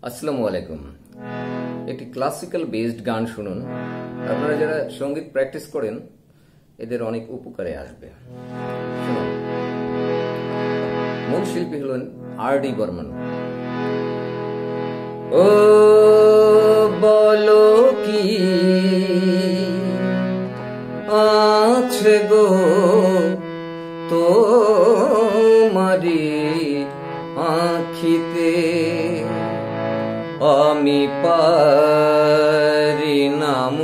আসসালামু আলাইকুম। একটি ক্লাসিক্যাল বেসড গান শুনুন। আপনারা যারা সঙ্গীত প্র্যাকটিস করেন এদের অনেক উপকারে আসবে। শুনুন। মূল শিল্পী হলেন আর.ডি. বর্মন। ও বলো কি আছে গো তোমারি আখিতে, আমি পারি নাম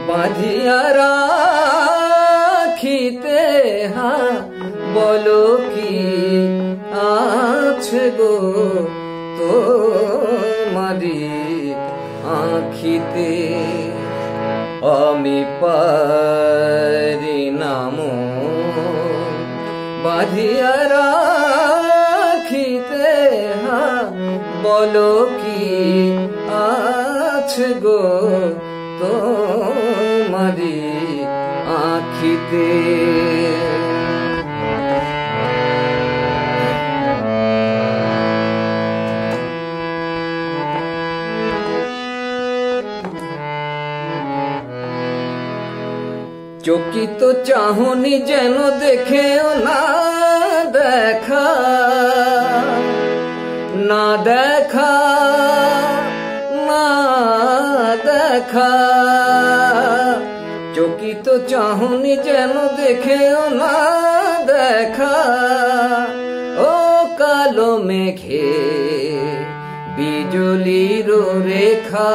বাঁধিয়া রাখিতে। হা বলো কি আছে গো তোমারি আখিতে, আমি পারি নাম বাঁধিয়া রাখিতে। হা বলো কি আছে গো তোমারি আখিতে। চকিত চাহনি যেন দেখেও না দেখা, না দেখা, না দেখা। চকিত চাহনি যেন দেখেও না দেখা। ও কালো মেঘে বিজলির রেখা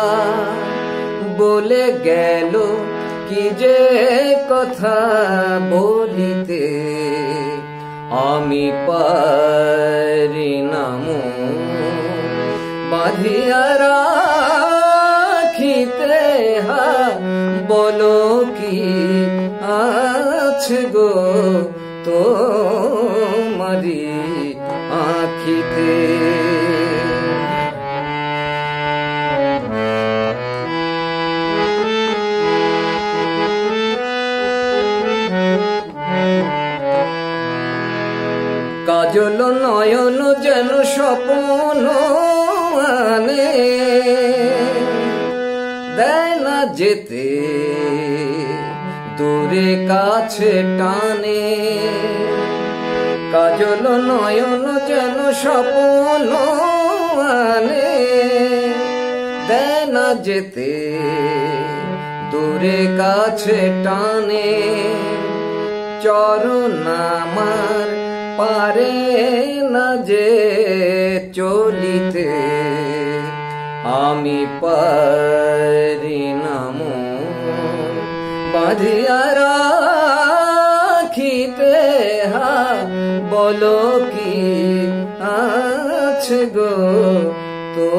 বলে গেল কি যে কথা বলিতে, আমি পারি নাম বাঁধিয়া রাখিতে। হা বলো কি আছে গো তোমারি আখিতে। কাজল নয়ন যেন স্বপ্ন আনে, দেয় না যেতে দূরে কাছে টানে। কাজল নয়ন যেন স্বপ্ন আনে, দেয় না যেতে দূরে কাছে টানে। চরণ আমার পারে না যে চলিতে, আমি পারি নাম বাঁধিয়া রাখিতে। হা বলো কি আছে গো তো